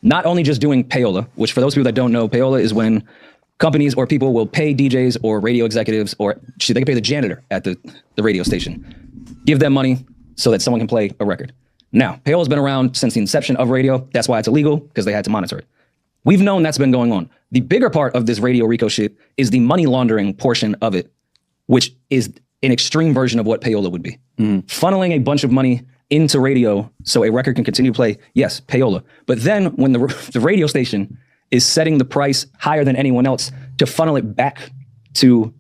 not only just doing payola, which for those people that don't know, payola is when companies or people will pay DJs or radio executives, or shit, they can pay the janitor at the radio station, give them money so that someone can play a record. Now, payola's been around since the inception of radio. That's why it's illegal, because they had to monitor it. We've known that's been going on. The bigger part of this Radio RICO shit is the money laundering portion of it, which is an extreme version of what payola would be. Funneling a bunch of money into radio so a record can continue to play, yes, payola. But then when the radio station is setting the price higher than anyone else to funnel it back to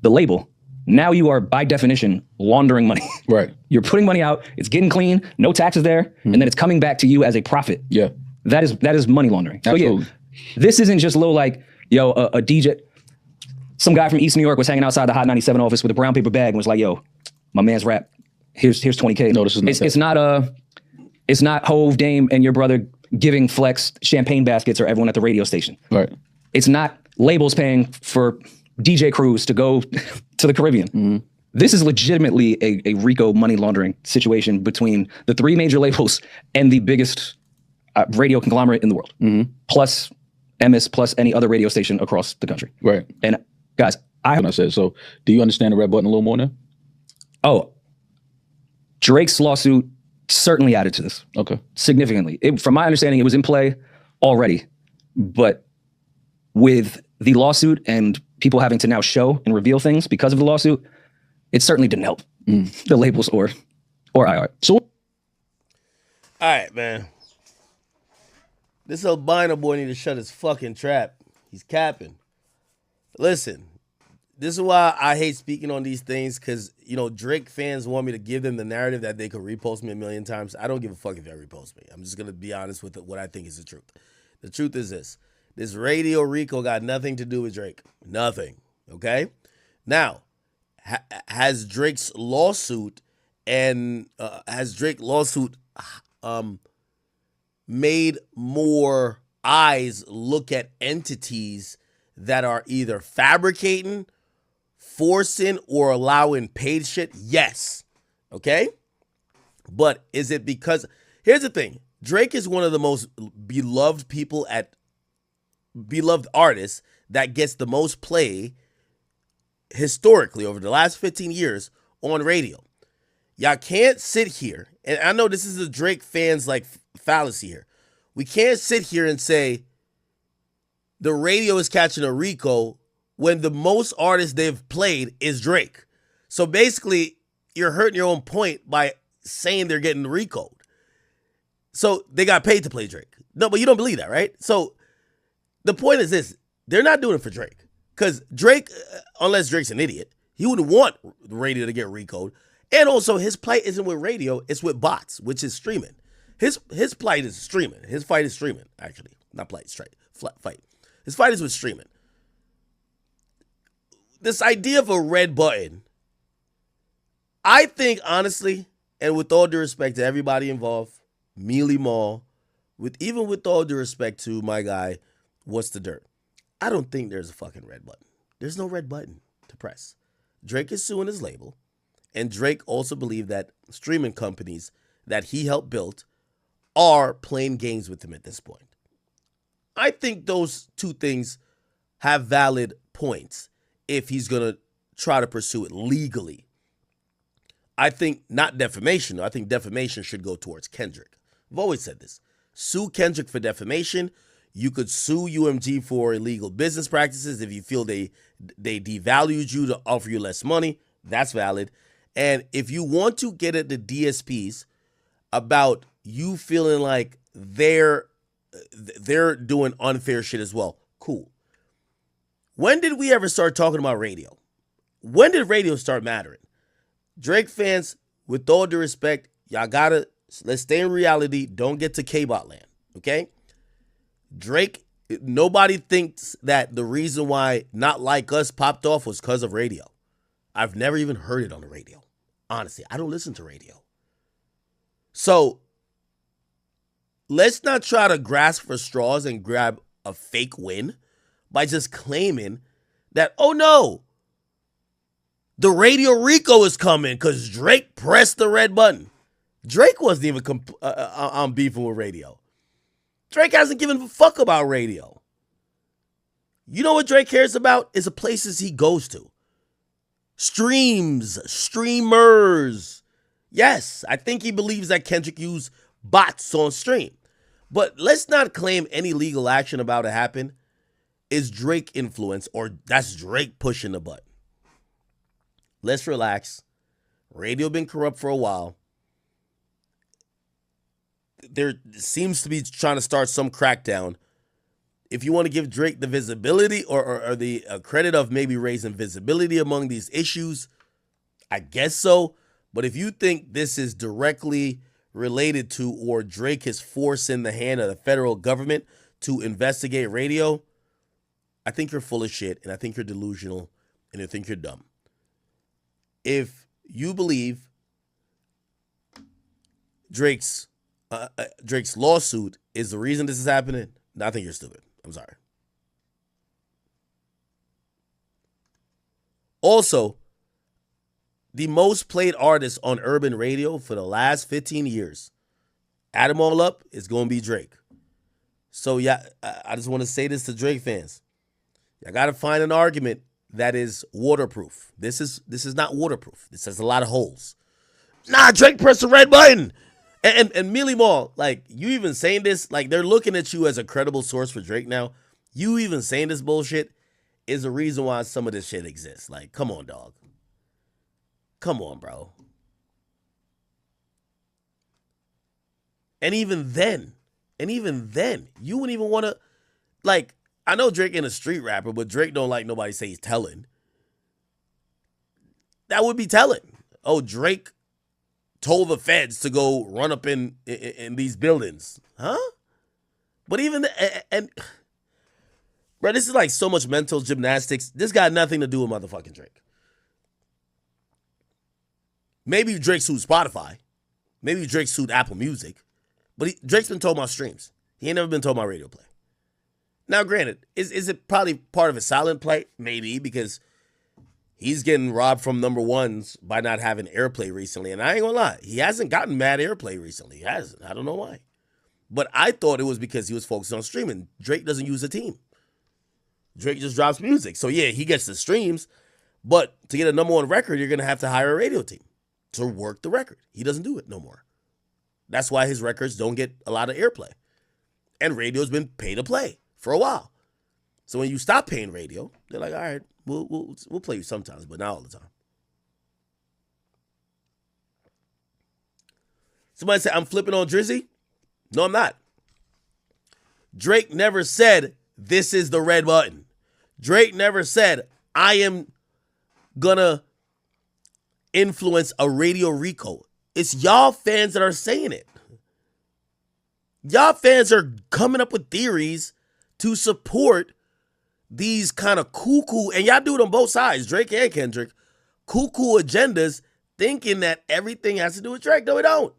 the label, now you are, by definition, laundering money. Right. You're putting money out, it's getting clean, no taxes there, and then it's coming back to you as a profit. Yeah. That is money laundering. Absolutely. So yeah, this isn't just low like, yo, a DJ, some guy from East New York was hanging outside the Hot 97 office with a brown paper bag and was like, yo, my man's rap, here's 20K. No, this is not it's not Hove, Dame, and your brother giving Flex champagne baskets or everyone at the radio station. Right. It's not labels paying for DJ crews to go to the Caribbean. This is legitimately a RICO money laundering situation between the three major labels and the biggest radio conglomerate in the world, plus MS, plus any other radio station across the country. Right. And guys, I said, so do you understand the red button a little more now? Oh, Drake's lawsuit certainly added to this. Okay. Significantly. From my understanding, it was in play already, but with the lawsuit and people having to now show and reveal things because of the lawsuit, it certainly didn't help the labels or IR. So, all right, man. This albino boy need to shut his fucking trap. He's capping. Listen, this is why I hate speaking on these things, because, you know, Drake fans want me to give them the narrative that they could repost me a million times. I don't give a fuck if they repost me. I'm just going to be honest with what I think is the truth. The truth is this. This Radio RICO got nothing to do with Drake. Nothing. Okay? Now, has Drake's lawsuit made more eyes look at entities that are either fabricating, forcing, or allowing paid shit? Yes. Okay? But is it because... Here's the thing. Drake is one of the most beloved artists that gets the most play historically over the last 15 years on radio. Y'all can't sit here, and I know this is a Drake fans like fallacy here. We can't sit here and say the radio is catching a RICO when the most artists they've played is Drake. So basically, you're hurting your own point by saying they're getting RICO'd. So they got paid to play Drake. No, but you don't believe that, right? So the point is this. They're not doing it for Drake. Because Drake, unless Drake's an idiot, he wouldn't want the radio to get RICO'd. And also, his plight isn't with radio, it's with bots, which is streaming. His plight is streaming. His fight is streaming, actually. Not plight, straight. Fight. His fight is with streaming. This idea of a red button, I think, honestly, and with all due respect to everybody involved, Mealy Mall, even with all due respect to my guy, What's the Dirt, I don't think there's a fucking red button. There's no red button to press. Drake is suing his label, and Drake also believed that streaming companies that he helped build are playing games with him at this point. I think those two things have valid points if he's going to try to pursue it legally. I think not defamation, though. I think defamation should go towards Kendrick. I've always said this. Sue Kendrick for defamation. You could sue UMG for illegal business practices if you feel they devalued you to offer you less money. That's valid. And if you want to get at the DSPs about you feeling like they're doing unfair shit as well, cool. When did we ever start talking about radio? When did radio start mattering? Drake fans, with all due respect, let's stay in reality. Don't get to K-Bot land, okay? Drake, nobody thinks that the reason why Not Like Us popped off was because of radio. I've never even heard it on the radio. Honestly, I don't listen to radio. So let's not try to grasp for straws and grab a fake win by just claiming that, oh no, the Radio RICO is coming because Drake pressed the red button. Drake wasn't even on beefing with radio. Drake hasn't given a fuck about radio. You know what Drake cares about? Is the places he goes to. Streams, streamers. Yes, I think he believes that Kendrick used bots on stream. But let's not claim any legal action about it happened is Drake influence or that's Drake pushing the button. Let's relax. Radio been corrupt for a while. There seems to be trying to start some crackdown. If you want to give Drake the visibility or the credit of maybe raising visibility among these issues, I guess so. But if you think this is directly related to or Drake is forcing the hand of the federal government to investigate radio, I think you're full of shit and I think you're delusional and I think you're dumb. If you believe Drake's lawsuit is the reason this is happening, I think you're stupid. I'm sorry. Also, the most played artist on urban radio for the last 15 years, add them all up, it's going to be Drake. So, yeah, I just want to say this to Drake fans. I got to find an argument that is waterproof. This is not waterproof. This has a lot of holes. Nah, Drake pressed the red button. And Mealy Mall, like, you even saying this, like, they're looking at you as a credible source for Drake now. You even saying this bullshit is the reason why some of this shit exists. Like, come on, dog. Come on, bro. And even then, you wouldn't even want to, like, I know Drake ain't a street rapper, but Drake don't like nobody say he's telling. That would be telling. Oh, Drake told the feds to go run up in these buildings. Huh? But even, bro, this is like so much mental gymnastics. This got nothing to do with motherfucking Drake. Maybe Drake sued Spotify. Maybe Drake sued Apple Music. But Drake's been told about streams. He ain't never been told about radio play. Now, granted, is it probably part of a silent play? Maybe, because he's getting robbed from number ones by not having airplay recently. And I ain't gonna lie, he hasn't gotten mad airplay recently. He hasn't. I don't know why. But I thought it was because he was focused on streaming. Drake doesn't use a team. Drake just drops music. So, yeah, he gets the streams. But to get a number one record, you're going to have to hire a radio team to work the record. He doesn't do it no more. That's why his records don't get a lot of airplay. And radio's been pay to play for a while. So when you stop paying radio, they're like, all right, we'll play you sometimes, but not all the time. Somebody said, I'm flipping on Drizzy. No, I'm not. Drake never said, this is the red button. Drake never said, I am gonna influence a Radio RICO. It's y'all fans that are saying it. Y'all fans are coming up with theories to support these kind of cuckoo, and y'all do it on both sides, Drake and Kendrick, cuckoo agendas, thinking that everything has to do with Drake. No, it don't.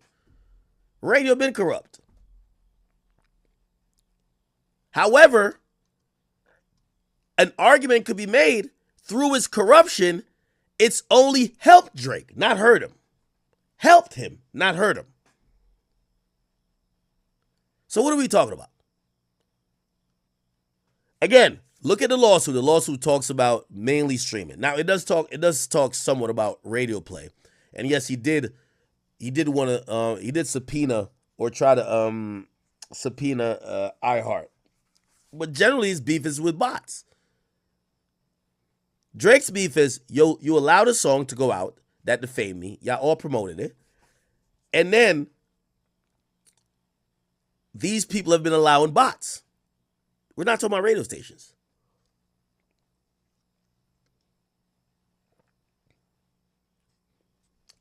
Radio been corrupt. However, an argument could be made through his corruption, it's only helped Drake, not hurt him. Helped him, not hurt him. So what are we talking about? Again, look at the lawsuit. The lawsuit talks about mainly streaming. Now it does talk somewhat about radio play. And yes, he did subpoena or try to subpoena iHeart. But generally his beef is with bots. Drake's beef is you allowed a song to go out that defamed me. Y'all all promoted it. And then these people have been allowing bots. We're not talking about radio stations.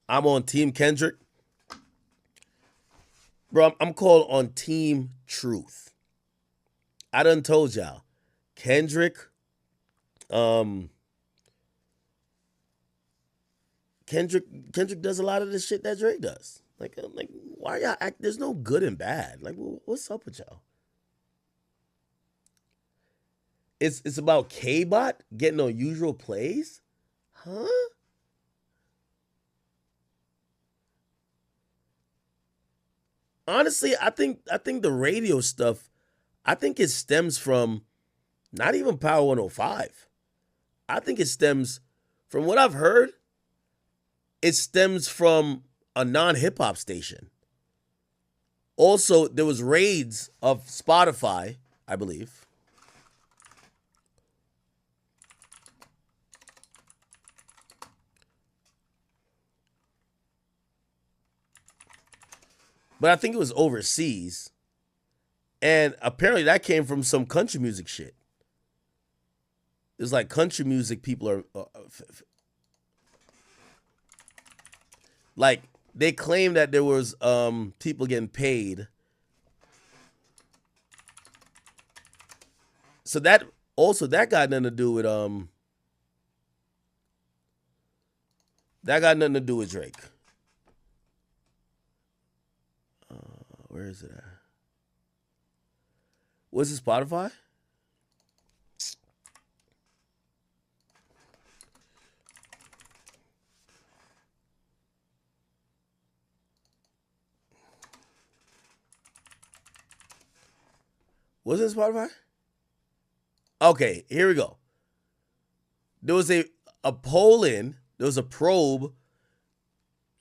I'm on Team Kendrick. Bro, I'm called on Team Truth. I done told y'all. Kendrick does a lot of the shit that Drake does. Like why y'all act? There's no good and bad. Like, what's up with y'all? It's about K-Bot getting unusual plays? Huh? Honestly, I think the radio stuff I think it stems from not even Power 105. I think it stems from what I've heard. It stems from a non-hip hop station. Also, there was raids of Spotify, I believe. But I think it was overseas. And apparently that came from some country music shit. It's like country music people are like they claim that there was people getting paid. So that got nothing to do with Drake. Where is it at? Was it Spotify? Was it Spotify? Okay, here we go. There was a polling, there was a probe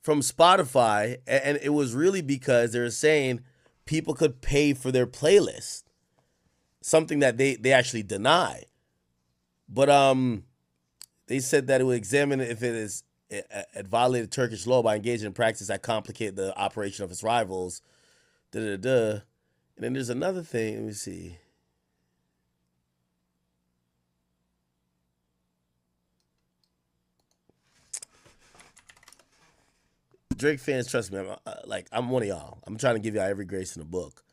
from Spotify, and it was really because they were saying people could pay for their playlist, something that they actually deny. But they said that it would examine if it violated Turkish law by engaging in practice that complicate the operation of its rivals. And then there's another thing. Let me see. Drake fans, trust me, I'm one of y'all. I'm trying to give y'all every grace in the book.